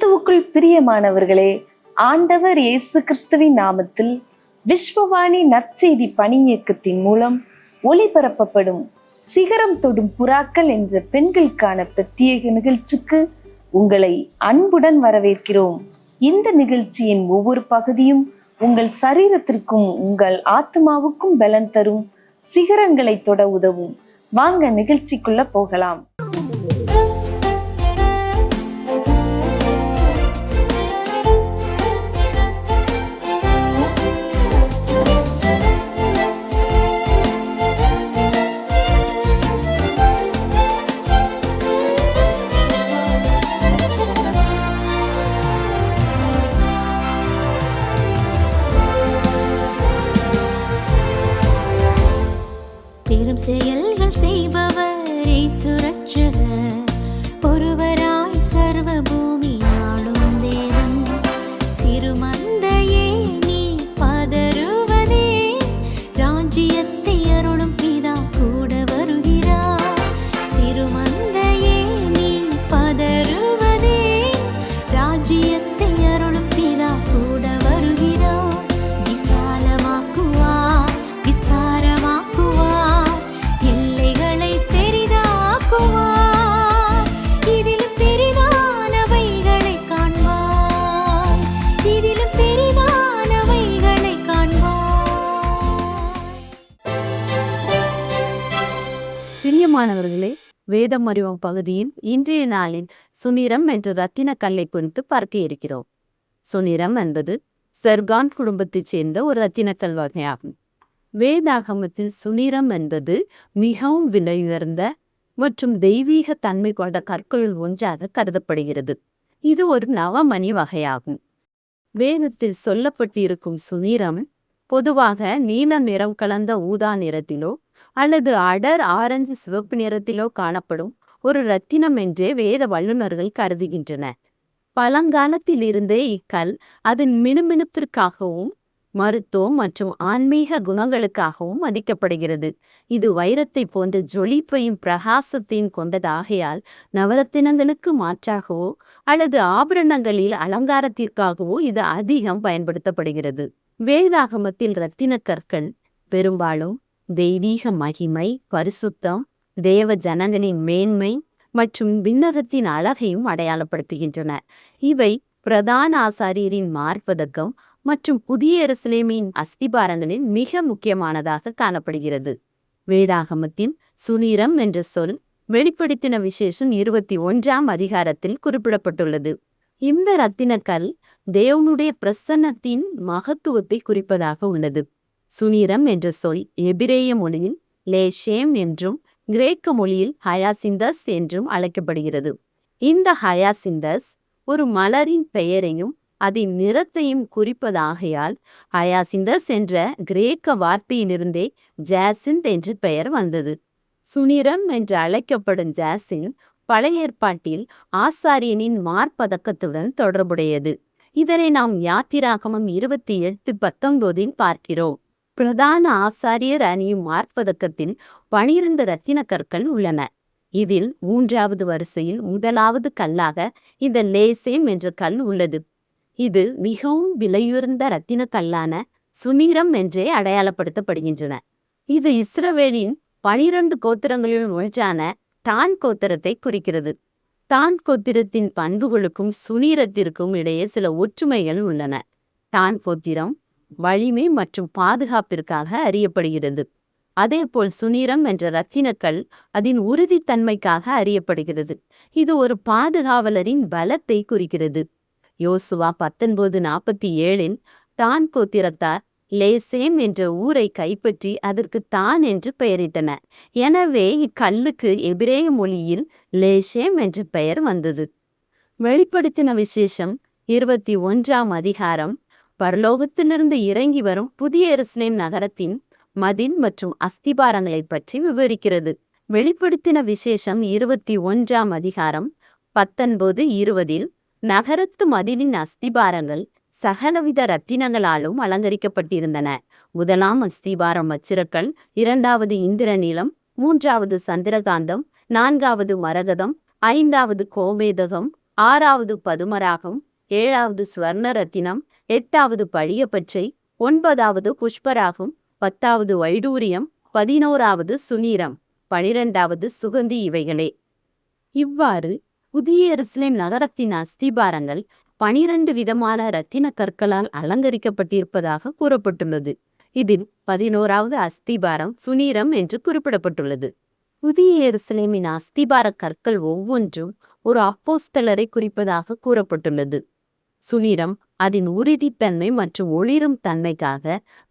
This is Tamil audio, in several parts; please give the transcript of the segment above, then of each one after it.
கிறிஸ்துவுக்குள் பிரியமானவர்களே, ஆண்டவர் இயேசு கிறிஸ்துவின் நாமத்தில் விஸ்வவாணி நற்செய்தி பணி இயக்கத்தின் மூலம் ஒளிபரப்பப்படும் சிகரம் தொடும் புறாக்கள் என்ற பெண்களுக்கான பிரத்யேக நிகழ்ச்சிக்கு உங்களை அன்புடன் வரவேற்கிறோம். இந்த நிகழ்ச்சியின் ஒவ்வொரு பகுதியும் உங்கள் சரீரத்திற்கும் உங்கள் ஆத்மாவுக்கும் பலன் தரும், சிகரங்களை தொட உதவும். வாங்க நிகழ்ச்சிக்குள்ள போகலாம். பெரும் செயல்கள் செய்பவர் இயேசு ரட்சகர், ஒருவராய் சர்வ பூமி ஆளும் தேவன். சிறுமந்தையே நீ பதறுவதே, ராஜ்யத்தை அருளும் பிதா கூட வருகிறார். சிறுமந்தையே நீ பதறுவதே, ராஜ்யத்தை அருளும் பிதா கூட வருகிறார். விசாலமாக்குவார், விஸ்தாரமாக்குவார், பிரியமானவர்களே, வேதம் அறிவோம் பகுதியில் இன்றைய நாளின் சுனிரம் என்ற ரத்தின கல்லை குறித்து பார்க்க இருக்கிறோம். சுனிரம் என்பது செர்கான் குடும்பத்தைச் சேர்ந்த ஒரு ரத்தினக்கல் வகையாகும். வேதாகமத்தில் சுனிரம் என்பது மிகவும் விலையுயர்ந்த மற்றும் தெய்வீக தன்மை கொண்ட கற்களுள் ஒன்றாக கருதப்படுகிறது. இது ஒரு நவமணி வகையாகும். வேதத்தில் சொல்லப்பட்டிருக்கும் சுனிரம் பொதுவாக நீல நிறம் கலந்த ஊதா நிறத்திலோ அல்லது அடர் ஆரஞ்சு சிவப்பு நிறத்திலோ காணப்படும் ஒரு இரத்தினம் என்றே வேத வல்லுநர்கள் கருதுகின்றனர். பழங்காலத்தில் இருந்தே இக்கல் அதன் மினுமினுப்பிற்காகவும் மருத்துவ மற்றும் ஆன்மீக குணங்களுக்காகவும் மதிக்கப்படுகிறது. இது வைரத்தை போன்ற ஜொலிப்பையும் பிரகாசத்தையும் கொண்டதாகையால் நவரத்தினங்களுக்கு மாற்றாகவோ அல்லது ஆபரணங்களில் அலங்காரத்திற்காகவோ இது அதிகம் பயன்படுத்தப்படுகிறது. வேதாகமத்தில் இரத்தின கற்கள் பெரும்பாலும் தெய்வீக மகிமை, பரிசுத்தம், தேவ ஜனங்களின் மேன்மை மற்றும் விண்ணகத்தின் அழகையும் அடையாளப்படுத்துகின்றன. இவை பிரதான ஆசாரியரின் மார்பதக்கம் மற்றும் புதிய எருசலேமின் அஸ்திபாரங்களில் மிக முக்கியமானதாக காணப்படுகிறது. வேதாகமத்தின் சுனிரம் என்ற சொல் வெளிப்படுத்தின விசேஷம் 21ஆம் அதிகாரத்தில் குறிப்பிடப்பட்டுள்ளது. இந்த இரத்தினக்கல் தேவனுடைய பிரசன்னத்தின் மகத்துவத்தை குறிப்பதாக உள்ளது. சுனிரம் என்ற சொல் எபிரேய மொழியில் லேஷேம் என்றும் கிரேக்க மொழியில் ஹயாசிந்தஸ் என்றும் அழைக்கப்படுகிறது. இந்த ஹயாசிந்தஸ் ஒரு மலரின் பெயரையும் அதன் நிறத்தையும் குறிப்பதாகையால் ஹயாசிந்தஸ் என்ற கிரேக்க வார்த்தையிலிருந்தே ஜாசிந்த் என்ற பெயர் வந்தது. சுனிரம் என்று அழைக்கப்படும் ஜாசிந்த் பழைய ஏற்பாட்டில் ஆசாரியனின் மார்பதக்கத்துடன் தொடர்புடையது. இதனை நாம் யாத்திராகமம் 28:19 பார்க்கிறோம். பிரதான ஆசாரியர் அணியும் மார்பதக்கத்தில் 12 இரத்தின கற்கள் உள்ளன. இதில் 3வது வரிசையில் 1வது கல்லாக இந்த லேசேம் என்ற கல் உள்ளது. இது மிகவும் விலையுயர்ந்த இரத்தின கல்லான சுனிரம் என்றே அடையாளப்படுத்தப்படுகின்றன. இது இஸ்ரவேலின் 12 கோத்திரங்களில் ஒன்றான தான் கோத்திரத்தை குறிக்கிறது. தான் கோத்திரத்தின் பண்புகளுக்கும் சுனிரத்திற்கும் இடையே சில ஒற்றுமைகள் உள்ளன. தான் கோத்திரம் வலிமை மற்றும் பாதுகாப்பிற்காக அறியப்படுகிறது. அதேபோல் சுனிரம் என்ற இரத்தினக்கல் அதன் உறுதித்தன்மைக்காக அறியப்படுகிறது. இது ஒரு பாதுகாவலரின் பலத்தை குறிக்கிறது. யோசுவா 19:47 தான் கோத்திரத்தார் லேசேம் என்ற ஊரை கைப்பற்றி அதற்கு தான் என்று பெயரிட்டனர். எனவே இக்கல்லுக்கு எபிரேய மொழியில் லேசேம் என்ற பெயர் வந்தது. வெளிப்படுத்தின விசேஷம் 21ஆம் அதிகாரம் பரலோகத்திலிருந்து இறங்கி வரும் புதிய எருசலேம் நகரத்தின் மதில் மற்றும் அஸ்திபாரங்களை பற்றி விவரிக்கிறது. வெளிப்படுத்தின விசேஷம் 21ஆம் அதிகாரம் 19-20 நகரத்து மதிலின் அஸ்திபாரங்கள் சகலவித இரத்தினங்களாலும் அலங்கரிக்கப்பட்டிருந்தன. 1ஆம் அஸ்திபாரம் வச்சிரக்கல், 2வது இந்திரநீலம், 3வது சந்திரகாந்தம், 4வது மரகதம், 5வது கோமேதகம், 6வது பதுமராகம், 7வது ஸ்வர்ண ரத்தினம், 8வது பழிய பச்சை, 9வது புஷ்பராகம், 10வது வைடூரியம், 11வது சுனீரம், 12வது சுகந்தி இவைகளே. இவ்வாறு புதிய எருசலேம் நகரத்தின் அஸ்திபாரங்கள் 12 விதமான இரத்தின கற்களால் அலங்கரிக்கப்பட்டிருப்பதாக கூறப்பட்டுள்ளது. இதில் 11வது அஸ்திபாரம் சுனீரம் என்று குறிப்பிடப்பட்டுள்ளது. புதிய எருசலேமின் அஸ்திபார கற்கள் ஒவ்வொன்றும் ஒரு அப்போஸ்தலரை குறிப்பதாக கூறப்பட்டுள்ளது. சுனீரம் அதன் உறுதித்தன்மை மற்றும் ஒளிரும் தன்மைக்காக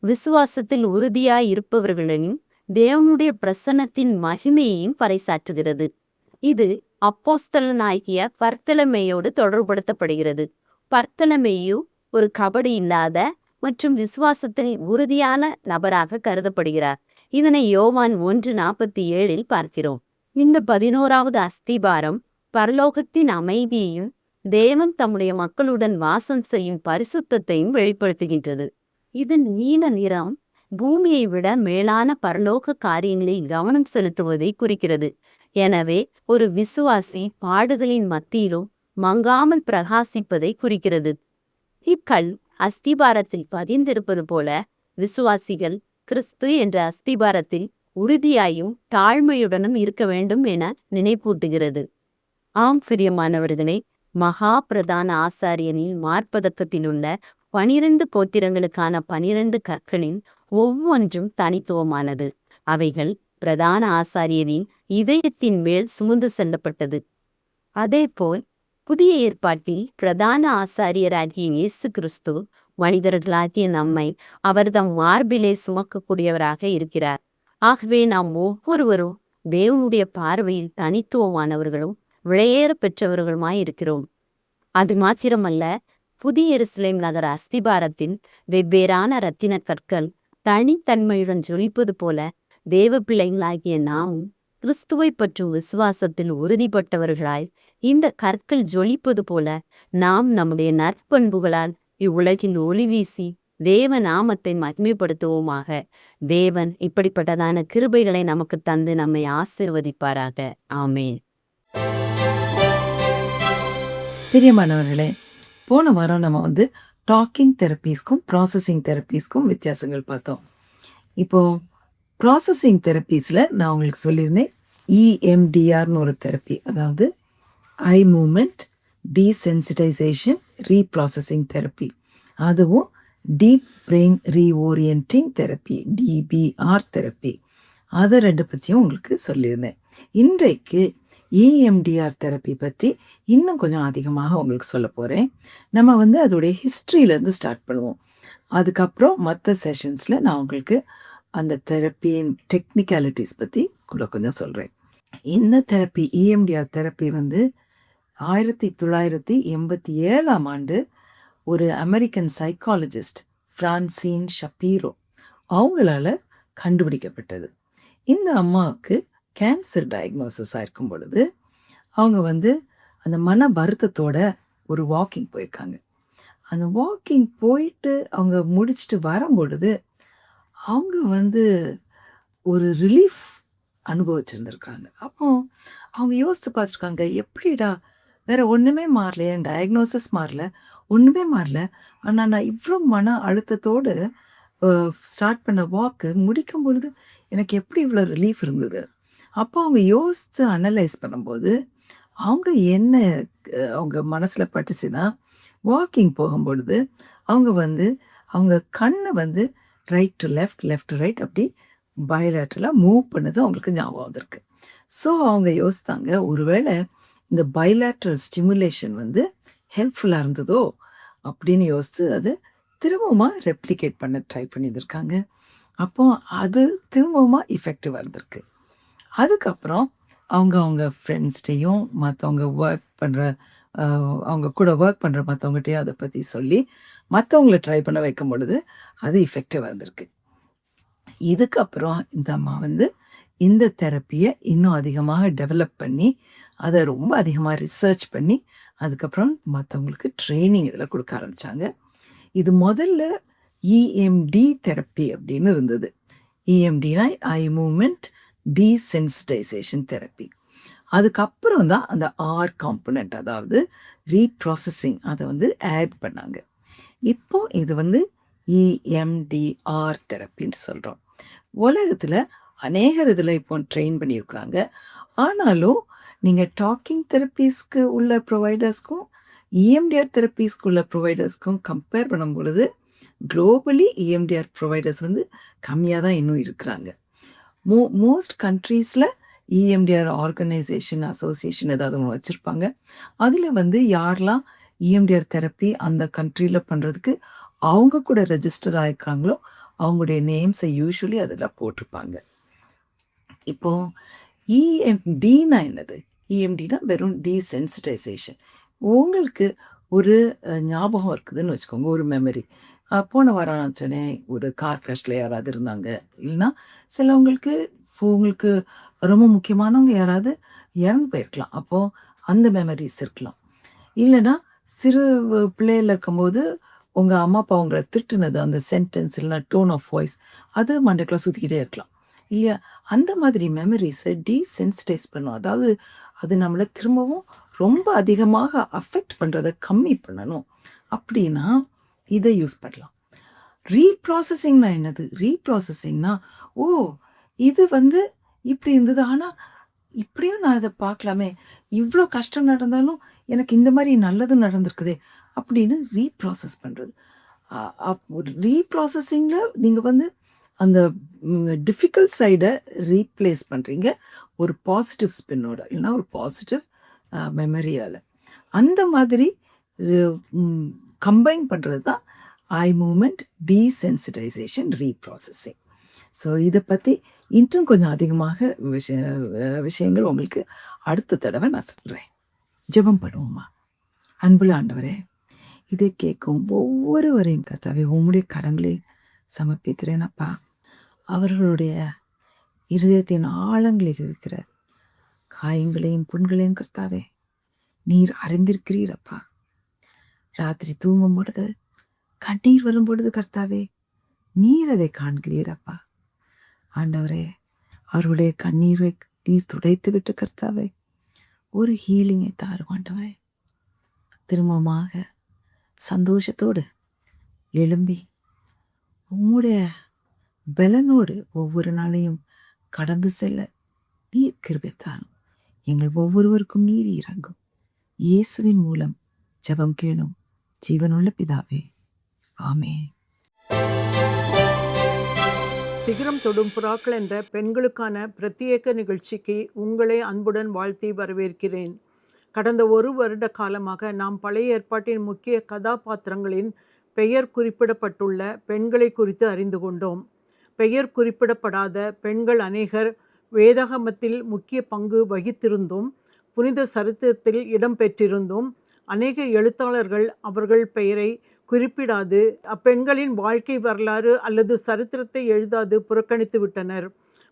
விசுவாசத்தில் உறுதியாய் இருப்பவர்களின் தேவனுடைய பிரசன்னத்தின் மகிமையையும் பறைசாற்றுகிறது. இது அப்போஸ்தலனாகிய பர்த்தலமேயோடு தொடர்புபடுத்தப்படுகிறது. பர்த்தலமேயு ஒரு கபடி இல்லாத மற்றும் விசுவாசத்தில் உறுதியான நபராக கருதப்படுகிறார். இதனை யோவான் 1:47 பார்க்கிறோம். இந்த 11வது அஸ்திபாரம் பரலோகத்தின் அமைதியையும் தேவன் தம்முடைய மக்களுடன் வாசம் செய்யும் பரிசுத்தத்தையும் வெளிப்படுத்துகின்றது. இதன் நீல நிறம் பூமியை விட மேலான பரலோக காரியங்களில் கவனம் செலுத்துவதை குறிக்கிறது. எனவே ஒரு விசுவாசி பாடுகளின் மத்தியிலும் மங்காமல் பிரகாசிப்பதை குறிக்கிறது. இக்கல் அஸ்திபாரத்தில் பதிந்திருப்பது போல விசுவாசிகள் கிறிஸ்து என்ற அஸ்திபாரத்தில் உறுதியாயும் தாழ்மையுடனும் இருக்க வேண்டும் என நினைப்பூட்டுகிறது. ஆம் பிரியமானவர்களே, மகா பிரதான ஆசாரியனின் மார்பதக்கத்தில் உள்ள 12 கோத்திரங்களுக்கான 12 கற்களின் ஒவ்வொன்றும் தனித்துவமானது. அவைகள் பிரதான ஆசாரியரின் இதயத்தின் மேல் சுமந்து செல்லப்பட்டது. அதேபோல் புதிய ஏற்பாட்டில் பிரதான ஆசாரியராகிய இயேசு கிறிஸ்து மனிதர்களாகிய நம்மை அவர்தம் மார்பிலே சுமக்கக்கூடியவராக இருக்கிறார். ஆகவே நாம் ஒவ்வொருவரும் தேவனுடைய பார்வையில் தனித்துவமானவர்களும் விலையேற பெற்றவர்களுமாய் இருக்கிறோம். அது மாத்திரமல்ல, புதிய எருசலேம் நகர அஸ்திபாரத்தின் வெவ்வேறான இரத்தின கற்கள் தனித்தன்மையுடன் ஜொலிப்பது போல தேவ பிள்ளைகளாகிய நாமும் கிறிஸ்துவை பற்றும் விசுவாசத்தில் உறுதிப்பட்டவர்களாய் இந்த கற்கள் ஜொலிப்பது போல நாம் நம்முடைய நற்பண்புகளால் இவ்வுலகில் ஒளி வீசி தேவ நாமத்தை மகிமைப்படுத்துவோமாக. தேவன் இப்படிப்பட்டதான கிருபைகளை நமக்கு தந்து நம்மை ஆசீர்வதிப்பாராக. ஆமேன். பிரியமானவர்களே, போன வாரம் நம்ம டாக்கிங் தெரப்பீஸ்க்கும் ப்ராசஸிங் தெரப்பீஸ்க்கும் வித்தியாசங்கள் பார்த்தோம். இப்போ ப்ராசஸிங் தெரப்பீஸில் நான் உங்களுக்கு சொல்லியிருந்தேன், EMDRன்னு ஒரு தெரப்பி, அதாவது eye movement desensitization reprocessing therapy, அதுவும் deep brain reorienting therapy, DBR therapy, அதை 2 பற்றியும் உங்களுக்கு சொல்லியிருந்தேன். இன்றைக்கு EMDR தெரப்பி பற்றி இன்னும் கொஞ்சம் அதிகமாக உங்களுக்கு சொல்ல போகிறேன். நம்ம அதோடைய ஹிஸ்ட்ரியிலேருந்து ஸ்டார்ட் பண்ணுவோம். அதுக்கப்புறம் மற்ற செஷன்ஸில் நான் உங்களுக்கு அந்த தெரப்பியின் டெக்னிக்காலிட்டிஸ் பற்றி கூட கொஞ்சம் சொல்கிறேன். இந்த தெரப்பி EMDR தெரப்பி 1987ஆம் ஆண்டு ஒரு அமெரிக்கன் சைக்காலஜிஸ்ட் ஃப்ரான்சின் ஷப்பீரோ அவங்களால கண்டுபிடிக்கப்பட்டது. இந்த அம்மாவுக்கு கேன்சர் டயக்னோசிஸ் ஆயிருக்கும் பொழுது அவங்க அந்த மன வருத்தத்தோட ஒரு வாக்கிங் போயிருக்காங்க. அந்த வாக்கிங் போயிட்டு அவங்க முடிச்சுட்டு வரும்பொழுது அவங்க ஒரு ரிலீஃப் அனுபவிச்சிருந்துருக்காங்க. அப்போ அவங்க யோசித்து பார்த்துருக்காங்க, எப்படிடா வேற ஒன்றுமே மாறல, என் டயக்னோசிஸ் மாறல, ஒன்றுமே மாறல, ஆனால் நான் இவ்வளோ மன அழுத்தத்தோடு ஸ்டார்ட் பண்ண வாக்கு முடிக்கும் பொழுது எனக்கு எப்படி இவ்வளோ ரிலீஃப் இருந்தது. அப்போ அவங்க யோசித்து அனலைஸ் பண்ணும்போது அவங்க மனசில் பட்டுச்சுன்னா, வாக்கிங் போகும்பொழுது அவங்க கண்ணை right to left, left to right அப்படி பைலேட்ரலாக மூவ் பண்ணது அவங்களுக்கு ஞாபகம் வந்திருக்கு. ஸோ அவங்க யோசித்தாங்க, ஒருவேளை இந்த பைலேட்ரல் ஸ்டிமுலேஷன் ஹெல்ப்ஃபுல்லாக இருந்ததோ அப்படின்னு யோசித்து அது திரும்பவுமா ரெப்ளிகேட் பண்ண ட்ரை பண்ணியிருக்காங்க. அப்போ அது திரும்பவுமா இஃபெக்டிவாக இருந்திருக்கு. அதுக்கப்புறம் அவங்க ஃப்ரெண்ட்ஸ்டையும் மற்றவங்க அவங்க கூட ஒர்க் பண்ணுற மற்றவங்ககிட்டையும் அதை பற்றி சொல்லி மற்றவங்கள ட்ரை பண்ண வைக்கும் பொழுது அது இஃபெக்டிவாக இருந்திருக்கு. இதுக்கப்புறம் இந்த அம்மா இந்த தெரப்பியை இன்னும் அதிகமாக டெவலப் பண்ணி அதை ரொம்ப அதிகமாக ரிசர்ச் பண்ணி அதுக்கப்புறம் மற்றவங்களுக்கு ட்ரைனிங் இதில் கொடுக்க ஆரம்பித்தாங்க. இது முதல்ல EMD தெரப்பி அப்படின்னு இருந்தது. EMDனா ஐ மூமெண்ட் டீசென்சிட்டைசேஷன் தெரப்பி. அதுக்கப்புறம் தான் அந்த ஆர் காம்பனண்ட், அதாவது ரீப்ராசஸிங், அதை வந்து ஆட் பண்ணாங்க. இப்போ இது வந்து இஎம்டிஆர் தெரப்பின்னு சொல்கிறோம். உலகத்தில் அநேகர் இதில் இப்போ ட்ரெயின் பண்ணியிருக்கிறாங்க. ஆனாலும் நீங்கள் டாக்கிங் தெரப்பீஸ்க்கு உள்ள ப்ரொவைடர்ஸ்க்கும் இஎம்டிஆர் தெரப்பீஸ்க்கு உள்ள ப்ரொவைடர்ஸ்க்கும் கம்பேர் பண்ணும் பொழுது குளோபலி இஎம்டிஆர் ப்ரொவைடர்ஸ் வந்து கம்மியாக தான் இன்னும் இருக்கிறாங்க. மோஸ்ட் கண்ட்ரீஸில் இஎம்டிஆர் ஆர்கனைசேஷன், அசோசியேஷன் ஏதாவது ஒன்று வச்சுருப்பாங்க. அதில் வந்து யாரெல்லாம் இஎம்டிஆர் தெரப்பி அந்த கண்ட்ரியில் பண்ணுறதுக்கு அவங்க கூட ரெஜிஸ்டர் ஆகிருக்காங்களோ அவங்களுடைய நேம்ஸை யூஸ்வலி அதில் போட்டிருப்பாங்க. இப்போது இஎம்டினா என்னது? இஎம்டினா வெறும் டீசென்சிட்டைசேஷன். உங்களுக்கு ஒரு ஞாபகம் இருக்குதுன்னு வச்சுக்கோங்க, ஒரு மெமரி. போன வாரம் நான் சொன்னேன், ஒரு கார் கிராஷில் யாராவது இருந்தாங்க, இல்லைன்னா சிலவங்களுக்கு உங்களுக்கு ரொம்ப முக்கியமானவங்க யாராவது இறந்து போயிருக்கலாம், அப்போது அந்த மெமரிஸ் இருக்கலாம். இல்லைன்னா சிறு பிள்ளையில் இருக்கும்போது உங்கள் அம்மா அப்பா உங்களை திட்டுனது, அந்த சென்டென்ஸ் இல்லைனா டோன் ஆஃப் வாய்ஸ், அது மண்டைக்குள்ள சுற்றிக்கிட்டே இருக்கலாம் இல்லையா? அந்த மாதிரி மெமரிஸை டீசென்சிட்டைஸ் பண்ணும். அதாவது அது நம்மளை திரும்பவும் ரொம்ப அதிகமாக அஃபெக்ட் பண்ணுறதை கம்மி பண்ணணும். அப்படின்னா இதை யூஸ் பண்ணலாம். ரீப்ராசஸிங்னா என்னது? ரீப்ராசஸிங்னா, ஓ இது வந்து இப்படி இருந்தது, ஆனால் இப்படியும் நான் இதை பார்க்கலாமே, இவ்வளோ கஷ்டம் நடந்தாலும் எனக்கு இந்த மாதிரி நல்லது நடந்திருக்குதே அப்படின்னு ரீப்ராசஸ் பண்ணுறது. ரீப்ராசஸிங்கில் நீங்கள் வந்து அந்த டிஃபிகல்ட் சைடை ரீப்ளேஸ் பண்ணுறீங்க ஒரு பாசிட்டிவ் ஸ்பின்னோட, இல்லைன்னா ஒரு பாசிட்டிவ் மெமரியால். அந்த மாதிரி கம்பைன் பண்ணுறது தான் ஐ மூமெண்ட் டீசென்சிட்டைசேஷன் ரீப்ராசஸிங். ஸோ இதை பற்றி இன்னும் கொஞ்சம் அதிகமாக விஷயங்கள் உங்களுக்கு அடுத்த தடவை நான் சொல்கிறேன். ஜெபம் பண்ணுவோமா? அன்புள்ள ஆண்டவரே, இதை கேட்கும் ஒவ்வொருவரையும் கர்த்தாவே உம்முடைய கரங்களில் சமர்ப்பிக்கிறேனப்பா. அவர்களுடைய இருதயத்தின் ஆழங்களில் இருக்கிற காயங்களையும் புண்களையும் கர்த்தாவே நீர் அறிந்திருக்கிறீரப்பா. ராத்திரி தூங்கும் பொழுது கண்ணீர் வரும் பொழுது கர்த்தாவே நீர் அதை காண்கிறீரப்பா. ஆண்டவரே, அவருடைய கண்ணீரை நீர் துடைத்து விட்டு கர்த்தாவே ஒரு ஹீலிங்கை தாரும் ஆண்டவரே. திரும்பமாக சந்தோஷத்தோடு எழும்பி உம்முடைய பலனோடு ஒவ்வொரு நாளையும் கடந்து செல்ல நீர் கிருபை தாரும். எங்கள் ஒவ்வொருவருக்கும் நீர் இறங்கும். இயேசுவின் மூலம் ஜெபம் கேளும் ஜீவனுள்ள பிதாவே, ஆமென். சிகரம் தொடும் புறாக்கள் என்ற பெண்களுக்கான பிரத்யேக நிகழ்ச்சிக்கு உங்களை அன்புடன் வாழ்த்தி வரவேற்கிறேன். கடந்த ஒரு வருட காலமாக நாம் பழைய ஏற்பாட்டின் முக்கிய கதாபாத்திரங்களின் பெயர் குறிப்பிடப்பட்டுள்ள பெண்களை குறித்து அறிந்து கொண்டோம். பெயர் குறிப்பிடப்படாத பெண்கள் அநேகர் வேதாகமத்தில் முக்கிய பங்கு வகித்திருந்தும் புனித சரித்திரத்தில் இடம்பெற்றிருந்தும் அநேக எழுத்தாளர்கள் அவர்கள் பெயரை குறிப்பிடாது அப்பெண்களின் வாழ்க்கை வரலாறு அல்லது சரித்திரத்தை எழுதாது புறக்கணித்து விட்டனர்.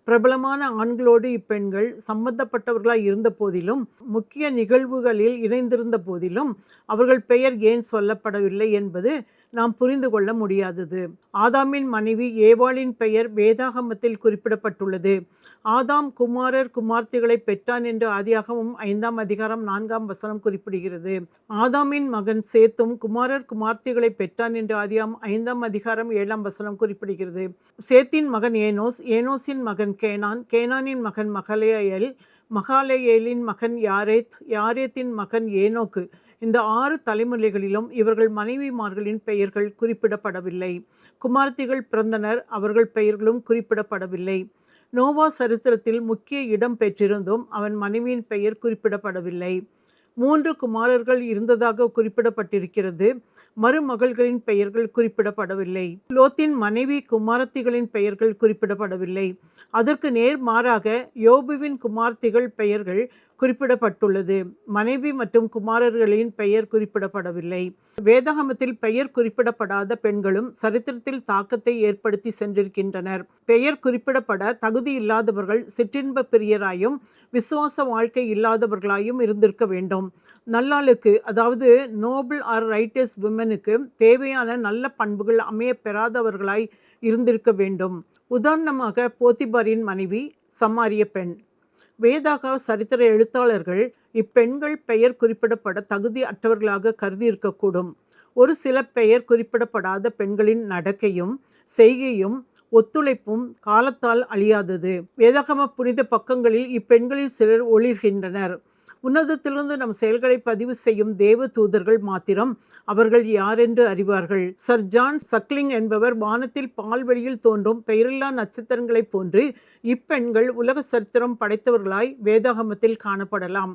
பிரபலமான ஆண்களோடு இப்பெண்கள் சம்பந்தப்பட்டவர்களாய் இருந்த போதிலும் முக்கிய நிகழ்வுகளில் இணைந்திருந்த போதிலும் அவர்கள் பெயர் ஏன் சொல்லப்படவில்லை என்பது நாம் புரிந்து கொள்ள முடியாதது. ஆதாமின் மனைவி ஏவாளின் பெயர் வேதாகமத்தில் குறிப்பிடப்பட்டுள்ளது. ஆதாம் குமாரர் குமார்த்திகளை பெற்றான் என்று ஆதியாகமம் 5ஆம் அதிகாரம் 4ஆம் வசனம் குறிப்பிடுகிறது. ஆதாமின் மகன் சேத்தும் குமாரர் குமார்த்திகளை பெற்றான் என்று ஆதியாகமம் 5ஆம் அதிகாரம் 7ஆம் வசனம் குறிப்பிடுகிறது. சேத்தின் மகன் ஏனோஸ், ஏனோஸின் மகன் கேனான், கேனானின் மகன் மகலேயேல், மகாலேயேலின் மகன் யாரேத், யாரேத்தின் மகன் ஏனோக்கு. இந்த 6 தலைமுறைகளிலும் இவர்கள் மனைவிமார்களின் பெயர்கள் குறிப்பிடப்படவில்லை. குமார்த்திகள் பிறந்தனர், அவர்கள் பெயர்களும் குறிப்பிடப்படவில்லை. நோவா சரித்திரத்தில் முக்கிய இடம் பெற்றிருந்தும் அவன் மனைவியின் பெயர் குறிப்பிடப்படவில்லை. 3 குமாரர்கள் இருந்ததாக குறிப்பிடப்பட்டிருக்கிறது. மருமகள்களின் பெயர்கள் குறிப்பிடப்படவில்லை. லோத்தின் மனைவி குமாரத்திகளின் பெயர்கள் குறிப்பிடப்படவில்லை. அதற்கு நேர்மாறாக யோபுவின் குமார்த்திகள் பெயர்கள் குறிப்பிடப்பட்டுள்ளது. மனைவி மற்றும் குமாரர்களின் பெயர் குறிப்பிடப்படவில்லை. வேதாகமத்தில் பெயர் குறிப்பிடப்படாத பெண்களும் சரித்திரத்தில் தாக்கத்தை ஏற்படுத்தி சென்றிருக்கின்றனர். பெயர் குறிப்பிடப்பட தகுதி இல்லாதவர்கள் சிற்றின்ப பிரியராயும் விசுவாச வாழ்க்கை இல்லாதவர்களாயும் இருந்திருக்க வேண்டும். நல்லாளுக்கு, அதாவது நோபல் ஆர் ரைட்டஸ் விமனுக்கு தேவையான நல்ல பண்புகள் அமைய பெறாதவர்களாய் இருந்திருக்க வேண்டும். உதாரணமாக போத்திபாரின் மனைவி சமாரிய பெண். வேதாக சரித்திர எழுத்தாளர்கள் இப்பெண்கள் பெயர் குறிப்பிடப்பட தகுதி அற்றவர்களாக கருதி இருக்கக்கூடும். ஒரு சில பெயர் குறிப்பிடப்படாத பெண்களின் நடக்கையும் செய்கையும் ஒத்துழைப்பும் காலத்தால் அழியாதது. வேதாகம புனித பக்கங்களில் இப்பெண்களில் சிலர் ஒளிர்கின்றனர். உன்னதத்திலிருந்து நம் செயல்களை பதிவு செய்யும் தேவ தூதர்கள் மாத்திரம் அவர்கள் யாரென்று அறிவார்கள். சர் ஜான் சக்லிங் என்பவர் வானத்தில் பால்வெளியில் தோன்றும் பெயரில்லா நட்சத்திரங்களைப் போன்று இப்பெண்கள் உலக சரித்திரம் படைத்தவர்களாய் வேதாகமத்தில் காணப்படலாம்.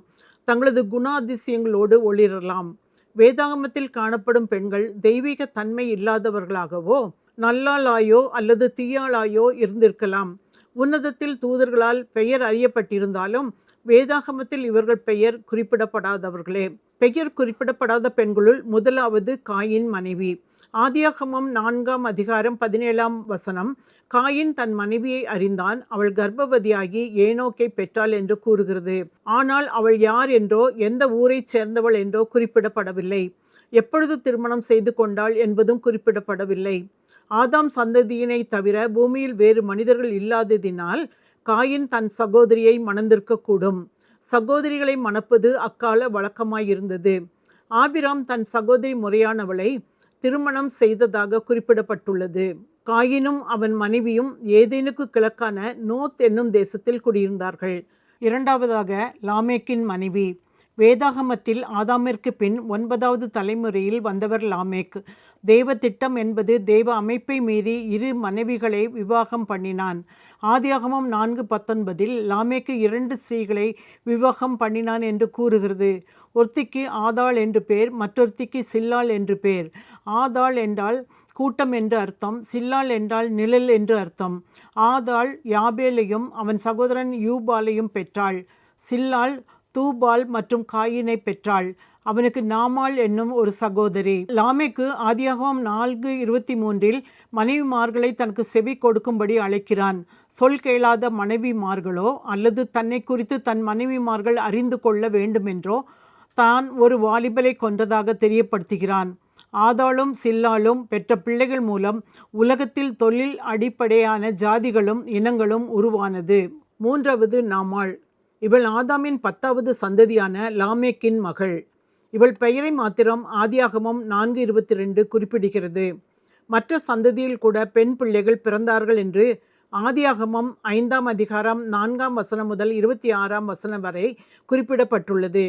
தங்களது குணாதிசயங்களோடு ஒளிரலாம். வேதாகமத்தில் காணப்படும் பெண்கள் தெய்வீக தன்மை இல்லாதவர்களாகவோ நல்லாளாயோ அல்லது தீயாளாயோ இருந்திருக்கலாம். உன்னதத்தில் தூதர்களால் பெயர் அறியப்பட்டிருந்தாலும் வேதாகமத்தில் இவர்கள் பெயர் குறிப்பிடப்படாதவர்களே. பெயர் குறிப்பிடப்படாத பெண்களுள் முதலாவது காயின் மனைவி. ஆதியாகமம் 4ஆம் அதிகாரம் 17ஆம் வசனம் காயின் தன் மனைவியை அறிந்தான், அவள் கர்ப்பவதியாகி ஏனோக்கை பெற்றாள் என்று கூறுகிறது. ஆனால் அவள் யார் என்றோ எந்த ஊரைச் சேர்ந்தவள் என்றோ குறிப்பிடப்படவில்லை. எப்பொழுது திருமணம் செய்து கொண்டாள் என்பதும் குறிப்பிடப்படவில்லை. ஆதாம் சந்ததியினை தவிர பூமியில் வேறு மனிதர்கள் இல்லாததினால் காயின் தன் சகோதரியை மணந்திருக்கக்கூடும். சகோதரிகளை மணப்பது அக்கால வழக்கமாயிருந்தது. ஆபிராம் தன் சகோதரி முறையானவளை திருமணம் செய்ததாக குறிப்பிடப்பட்டுள்ளது. காயினும் அவன் மனைவியும் ஏதேனுக்கு கிழக்கான நோத் என்னும் தேசத்தில் குடியிருந்தார்கள். இரண்டாவதாக லாமேக்கின் மனைவி. வேதாகமத்தில் ஆதாமிற்கு பின் 9வது தலைமுறையில் வந்தவர் லாமேக். தேவ திட்டம் என்பது தேவ அமைப்பை மீறி இரு மனைவிகளை விவாகம் பண்ணினான். ஆதியாகமம் 4:19 லாமேக்கு 2 ஸ்திரீகளை விவாகம் பண்ணினான் என்று கூறுகிறது. ஒருத்திக்கு ஆதாள் என்று பேர், மற்றொருத்திக்கு சில்லாள் என்று பேர். ஆதாள் என்றால் கூட்டம் என்று அர்த்தம், சில்லாள் என்றால் நிழல் என்று அர்த்தம். ஆதாள் யாபேலையும் அவன் சகோதரன் யூபாலையும் பெற்றாள். சில்லாள் தூபால் மற்றும் காயினை பெற்றாள். அவனுக்கு நாமாள் என்னும் ஒரு சகோதரி. லாமேக்கு ஆதியாகமம் 4:23 மனைவிமார்களை தனக்கு செவி கொடுக்கும்படி அழைக்கிறான். சொல் கேளாத மனைவிமார்களோ அல்லது தன்னை குறித்து தன் மனைவிமார்கள் அறிந்து கொள்ள வேண்டுமென்றோ தான் ஒரு வாலிபலை கொன்றதாக தெரியப்படுத்துகிறான். ஆதாளும் சில்லாளும் பெற்ற பிள்ளைகள் மூலம் உலகத்தில் தொழில் அடிப்படையான ஜாதிகளும் இனங்களும் உருவானது. மூன்றாவது நாமாள். இவள் ஆதாமின் 10வது சந்ததியான லாமேக்கின் மகள். இவள் பெயரை மாத்திரம் ஆதியாகமம் 4:22 குறிப்பிடுகிறது. மற்ற சந்ததியில் கூட பெண் பிள்ளைகள் பிறந்தார்கள் என்று ஆதியாகமம் 5ஆம் அதிகாரம் 4ஆம் வசனம் முதல் 26ஆம் வசனம் வரை குறிப்பிடப்பட்டுள்ளது.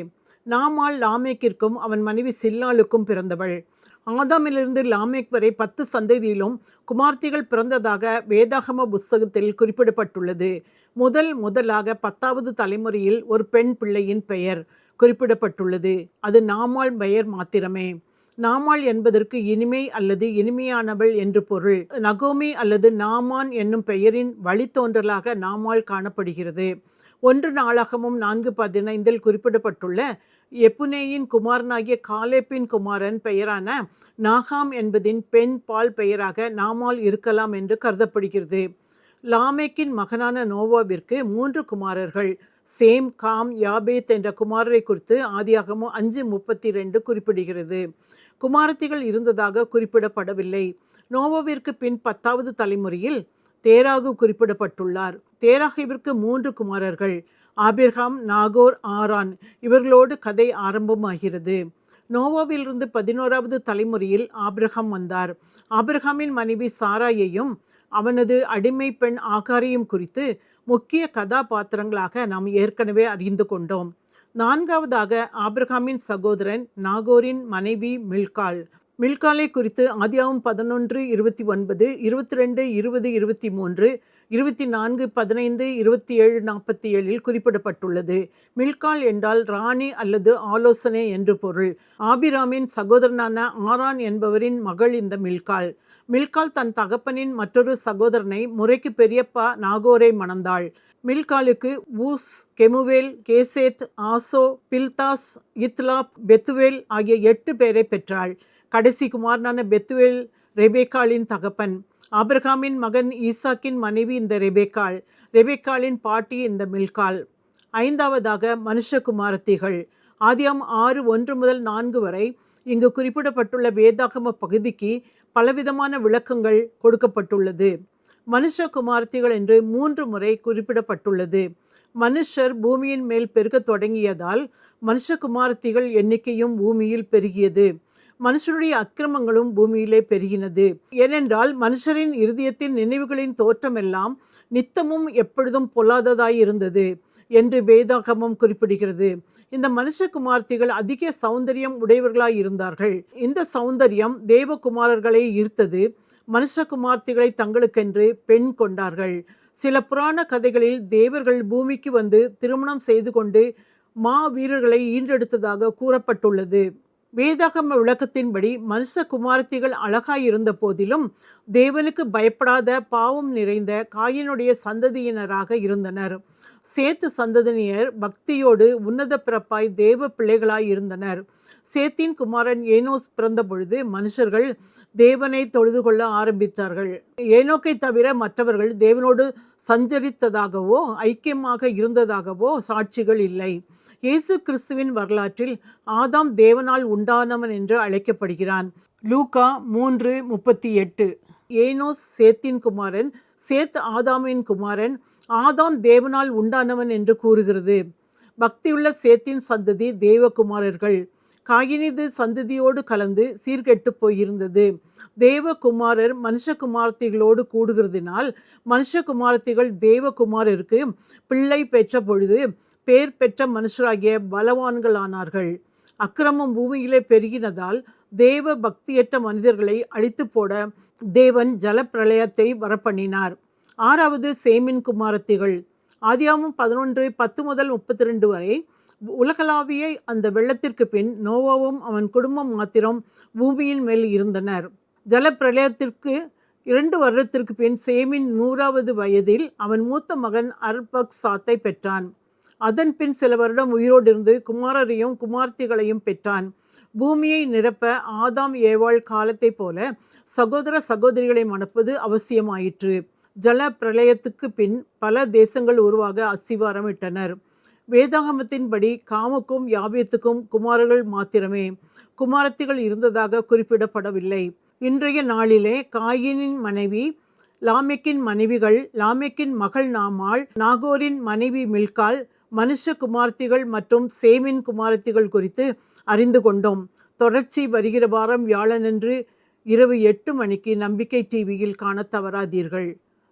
நாமாள் லாமேக்கிற்கும் அவன் மனைவி சில்லாளுக்கும் பிறந்தவள். ஆதாமிலிருந்து லாமேக் வரை 10 சந்ததியிலும் குமார்த்திகள் பிறந்ததாக வேதாகம புஸ்தகத்தில் குறிப்பிடப்பட்டுள்ளது. முதலாக 10வது தலைமுறையில் ஒரு பெண் பிள்ளையின் பெயர் குறிப்பிடப்பட்டுள்ளது. அது நாமாள் பெயர் மாத்திரமே. நாமாள் என்பதற்கு இனிமை அல்லது இனிமையானவள் என்று பொருள். நகோமி அல்லது நாமான் என்னும் பெயரின் வழித்தோன்றலாக நாமாள் காணப்படுகிறது. 1 நாளாகமும் 4:15 குறிப்பிடப்பட்டுள்ள எப்புனேயின் குமாரனாகிய காலேப்பின் குமாரன் பெயரான நாகாம் என்பதின் பெண் பால் பெயராக நாமாள் இருக்கலாம் என்று கருதப்படுகிறது. லாமேக்கின் மகனான நோவாவிற்கு 3 குமாரர்கள். சேம், காம், யாபேத் என்ற குமாரரை குறித்து ஆதியாகமம் 5:32 குறிப்பிடுகிறது. குமாரத்திகள் இருந்ததாக குறிப்பிடப்படவில்லை. நோவாவிற்கு பின் 10வது தலைமுறையில் தேராகு குறிப்பிடப்பட்டுள்ளார். தேராகிற்கு 3 குமாரர்கள். ஆபிரகாம், நாகோர், ஆரான். இவர்களோடு கதை ஆரம்பமாகிறது. நோவாவிலிருந்து 11வது தலைமுறையில் ஆபிரகாம் வந்தார். ஆபிரகாமின் மனைவி சாராயையும் அவனது அடிமை பெண் ஆகாரையும் குறித்து முக்கிய கதாபாத்திரங்களாக நாம் ஏற்கனவே அறிந்து கொண்டோம். 4வதாக ஆபிரகாமின் சகோதரன் நாகோரின் மனைவி மில்காள். மில்காலை குறித்து ஆதியாகமம் 11:29, 22, 20, 23, 24, 15, 27, 47 குறிப்பிடப்பட்டுள்ளது. மில்காள் என்றால் ராணி அல்லது ஆலோசனை என்று பொருள். ஆபிராமின் சகோதரனான ஆரான் என்பவரின் மகள் இந்த மில்காள். மில்காள் தன் தகப்பனின் மற்றொரு சகோதரனை முறைக்கு பெரியப்பா நாகோரை மணந்தாள். மில்காலுக்கு ஊஸ், கெமுவேல், கேசேத், ஆசோ, பில்தாஸ், இத்லாப், பெத்துவேல் ஆகிய 8 பேரை பெற்றாள். கடைசி குமாரனான பெத்துவேல் ரெபேக்காளின் தகப்பன். ஆபிரகாமின் மகன் ஈசாக்கின் மனைவி இந்த ரெபேக்காள். ரெபேக்காளின் பாட்டி இந்த மில்காள். 5வதாக மனுஷகுமாரத்திகள். ஆதியாகமம் 6:1 முதல் 4 வரை இங்கு குறிப்பிடப்பட்டுள்ள வேதாகம பகுதிக்கு பலவிதமான விளக்கங்கள் கொடுக்கப்பட்டுள்ளது. மனுஷகுமாரத்திகள் என்று 3 முறை குறிப்பிடப்பட்டுள்ளது. மனுஷர் பூமியின் மேல் பெருகத் தொடங்கியதால் மனுஷகுமாரத்திகள் எண்ணிக்கையும் பூமியில் பெருகியது. மனுஷருடைய அக்கிரமங்களும் பூமியிலே பெருகினது. ஏனென்றால் மனுஷரின் இருதயத்தின் நினைவுகளின் தோற்றமெல்லாம் நித்தமும் எப்பொழுதும் பொல்லாததாயிருந்தது என்று வேதாகமம் குறிப்பிடுகிறது. இந்த மனுஷகுமார்த்திகள் அதிக சௌந்தரியம் உடையவர்களாய் இருந்தார்கள். இந்த சௌந்தரியம் தேவகுமாரர்களை ஈர்த்தது. மனுஷகுமார்த்திகளை தங்களுக்கென்று பெண் கொண்டார்கள். சில புராண கதைகளில் தேவர்கள் பூமிக்கு வந்து திருமணம் செய்து கொண்டு வீரர்களை ஈன்றெடுத்ததாக கூறப்பட்டுள்ளது. வேதாகம விளக்கத்தின்படி மனுஷகுமாரத்திகள் அழகாயிருந்த போதிலும் தேவனுக்கு பயப்படாத பாவம் நிறைந்த காயினுடைய சந்ததியினராக இருந்தனர். சேத்து சந்ததியினர் பக்தியோடு உன்னத பிறப்பாய் தேவ பிள்ளைகளாய் இருந்தனர். சேத்தின் குமாரன் ஏனோஸ் பிறந்த பொழுது மனுஷர்கள் தேவனை தொழுது கொள்ள ஆரம்பித்தார்கள். ஏனோக்கை தவிர மற்றவர்கள் தேவனோடு சஞ்சரித்ததாகவோ ஐக்கியமாக இருந்ததாகவோ சாட்சிகள் இல்லை. இயேசு கிறிஸ்துவின் வரலாற்றில் ஆதாம் தேவனால் உண்டானவன் என்று அழைக்கப்படுகிறான். லூக்கா 3:38. ஏனோஸ் சேத்தின் குமாரன், சேத் ஆதாமின் குமாரன், ஆதாம் தேவனால் உண்டானவன் என்று கூறுகிறது. பக்தியுள்ள சேத்தின் சந்ததி தேவகுமாரர்கள். காயினிது சந்ததியோடு கலந்து சீர்கெட்டு போயிருந்தது. தேவகுமாரர் மனுஷகுமாரத்திகளோடு கூடுகிறதினால் மனுஷகுமாரத்திகள் தேவகுமாரருக்கு பிள்ளை பெற்ற பொழுது பேர் பெற்ற மனுஷராகிய பலவான்களானார்கள். அக்கிரமம் பூமியிலே பெருகினதால் தேவ பக்தியற்ற மனிதர்களை அழித்து போட தேவன் ஜலப்பிரளயத்தை வரப்பண்ணினார். 6வது சேமின் குமாரத்திகள். ஆதியாகமம் 11:10-32 வரை உலகளாவிய அந்த வெள்ளத்திற்கு பின் நோவாவும் அவன் குடும்பம் மாத்திரம் பூமியின் மேல் இருந்தனர். ஜலப்பிரளயத்திற்கு 2 வருடத்திற்கு பின் சேமின் 100வது வயதில் அவன் மூத்த மகன் அர்பக்சாத்தை பெற்றான். அதன் பின் சில வருடம் உயிரோடு இருந்து குமாரரையும் குமார்த்திகளையும் பெற்றான். பூமியை நிரப்ப ஆதாம் ஏவாள் காலத்தை போல சகோதர சகோதரிகளை மணப்பது அவசியமாயிற்று. ஜல பிரளயத்துக்கு பின் பல தேசங்கள் உருவாக அஸ்திவாரமிட்டனர். வேதாகமத்தின்படி காமுக்கும் யாபேத்துக்கும் குமாரர்கள் மாத்திரமே, குமாரத்திகள் இருந்ததாக குறிப்பிடப்படவில்லை. இன்றைய நாளிலே காயினின் மனைவி லாமெக்கின் மனைவிகள், லாமெக்கின் மகள் நாமாள், நாகோரின் மனைவி மில்கால், மனுஷ குமார்த்திகள் மற்றும் சேமின் குமாரத்திகள் குறித்து அறிந்து கொண்டோம். தொடர்ச்சி வருகிற வாரம் வியாழனன்று இரவு 8 மணிக்கு நம்பிக்கை டிவியில் காண தவறாதீர்கள்.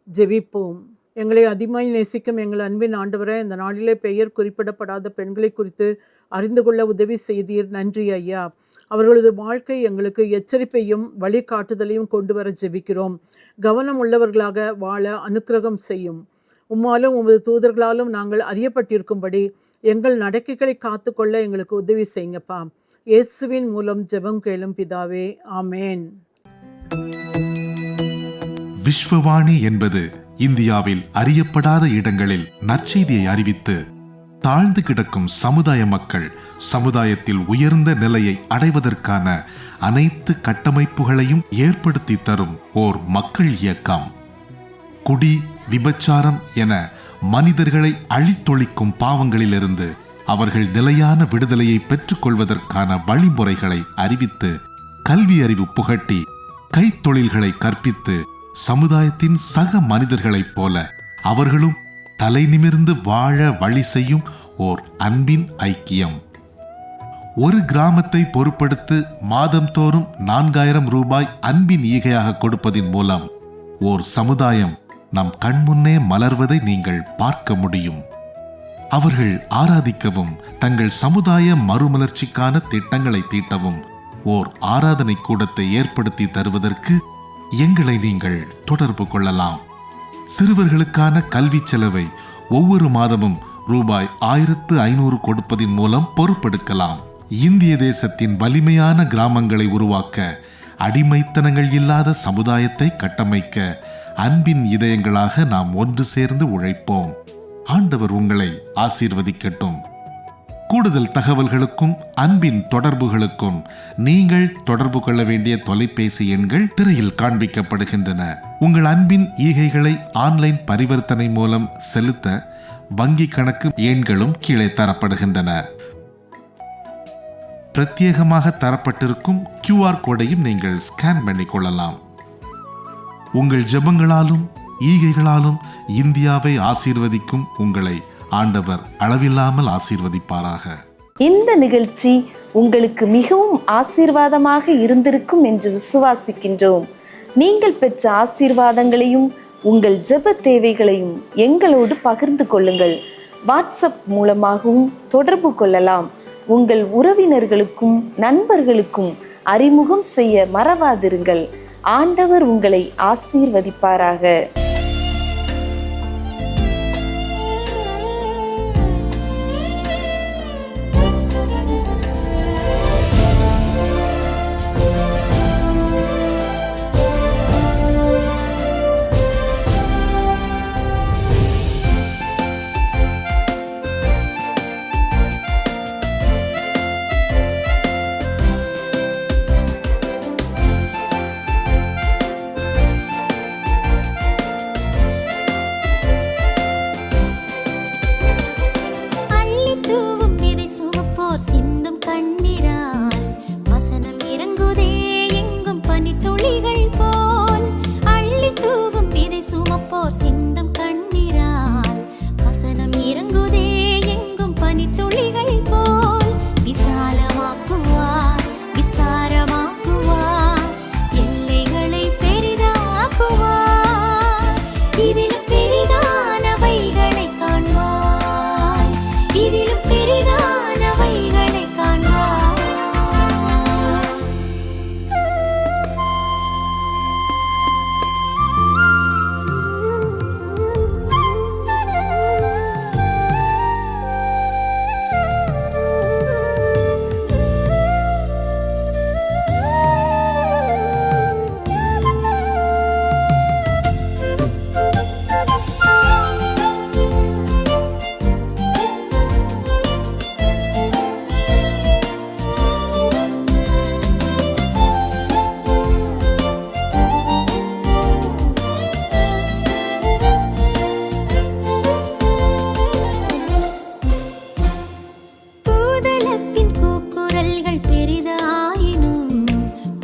ஜெபிப்போம். எங்களை அதிகமாய் நேசிக்கும் எங்கள் அன்பின் ஆண்டவரே, இந்த நாளிலே பெயர் குறிப்பிடப்படாத பெண்களை குறித்து அறிந்து கொள்ள உதவி செய்தீர். நன்றி ஐயா. அவர்களது வாழ்க்கை எங்களுக்கு எச்சரிப்பையும் வழிகாட்டுதலையும் கொண்டு வர ஜெபிக்கிறோம். கவனம் உள்ளவர்களாக வாழ அனுக்கிரகம் செய்யும். உம்மாலும் உமது தூதர்களாலும் நாங்கள் அறியப்பட்டிருக்கும்படி எங்கள் நடக்கைகளை காத்து கொள்ள எங்களுக்கு உதவி செய்யுங்கப்பா. இயேசுவின் மூலம் ஜெபம் கேளும் பிதாவே, ஆமேன். விஸ்வவாணி என்பது இந்தியாவில் அறியப்படாத இடங்களில் நற்செய்தியை அறிவித்து தாழ்ந்து கிடக்கும் சமுதாய மக்கள் சமுதாயத்தில் உயர்ந்த நிலையை அடைவதற்கான அனைத்து கட்டமைப்புகளையும் ஏற்படுத்தி தரும் ஓர் மக்கள் இயக்கம். குடி, விபச்சாரம் என மனிதர்களை அழித்தொழிக்கும் பாவங்களிலிருந்து அவர்கள் நிலையான விடுதலையை பெற்றுக்கொள்வதற்கான வழிமுறைகளை அறிவித்து, கல்வி அறிவு புகட்டி, கைத்தொழில்களை கற்பித்து, சமுதாயத்தின் சக மனிதர்களைப் போல அவர்களும் தலை நிமிர்ந்து வாழ வழி செய்யும் ஓர் அன்பின் ஐக்கியம். ஒரு கிராமத்தை பொறுப்படுத்து மாதந்தோறும் 4000 ரூபாய் அன்பின் ஈகையாக கொடுப்பதின் மூலம் ஓர் சமுதாயம் நம் கண்முன்னே மலர்வதை நீங்கள் பார்க்க முடியும். அவர்கள் ஆராதிக்கவும் தங்கள் சமுதாய மறுமலர்ச்சிக்கான திட்டங்களை தீட்டவும் ஓர் ஆராதனை கூடத்தை ஏற்படுத்தி தருவதற்கு எங்களை நீங்கள் தொடர்பு கொள்ளலாம். சிறுவர்களுக்கான கல்வி செலவை ஒவ்வொரு மாதமும் ரூபாய் 1500 கொடுப்பதின் மூலம் பொறுப்பெடுக்கலாம். இந்திய தேசத்தின் வலிமையான கிராமங்களை உருவாக்க, அடிமைத்தனங்கள் இல்லாத சமுதாயத்தை கட்டமைக்க அன்பின் இதயங்களாக நாம் ஒன்று சேர்ந்து உழைப்போம். ஆண்டவர் உங்களை ஆசீர்வதிக்கட்டும். கூடுதல் தகவல்களுக்கும் அன்பின் தொடர்புகளுக்கும் நீங்கள் தொடர்பு கொள்ள வேண்டிய தொலைபேசி எண்கள் திரையில் காண்பிக்கப்படுகின்றன. உங்கள் அன்பின் ஈகைகளை ஆன்லைன் பரிவர்த்தனை மூலம் செலுத்த வங்கி கணக்கு எண்களும் கீழே தரப்படுகின்றன. பிரத்யேகமாக தரப்பட்டிருக்கும் QR கோடையும் நீங்கள் ஸ்கேன் பண்ணிக் கொள்ளலாம். உங்கள் ஜெபங்களாலும் ஈகைகளாலும் இந்தியாவை ஆசீர்வதிக்கும் உங்களை ஆண்டவர் அளவில்லாமல் ஆசீர்வதிப்பாராக. இந்த நிகழ்ச்சி உங்களுக்கு மிகவும் ஆசீர்வாதமாக இருந்திருக்கும் என்று விசுவாசிக்கின்றோம். நீங்கள் பெற்ற ஆசீர்வாதங்களையும் உங்கள் ஜெப தேவைகளையும் எங்களோடு பகிர்ந்து கொள்ளுங்கள். வாட்ஸ்அப் மூலமாகவும் தொடர்பு கொள்ளலாம். உங்கள் உறவினர்களுக்கும் நண்பர்களுக்கும் அறிமுகம் செய்ய மறவாதிருங்கள். ஆண்டவர் உங்களை ஆசீர்வதிப்பாராக. சிந்தும் கண்ணீரால் வசனம் இறங்குதே எங்கும் பனித்துளிகள் போல். அள்ளி தூவும் விதை சுமப்போர் சிந்தும் கண்ணீரால் வசனம் இறங்குதே எங்கும் பனித்துளிகள் போல். விசாலமாக்குவார், விஸ்தாரமாக்குவார், எல்லைகளை பெரிதாக்குவார். இதிலும் பெரிதானவைகளை காண்பாய், இதிலும் பெரிதான பெரிதாயினும்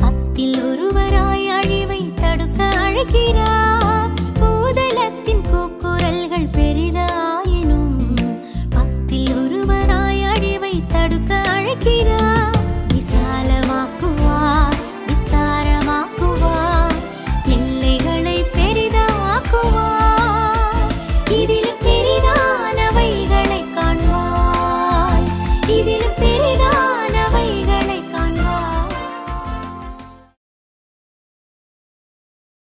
10 ஒருவராய் அழிவை தடுக்க அழைக்கிறார்.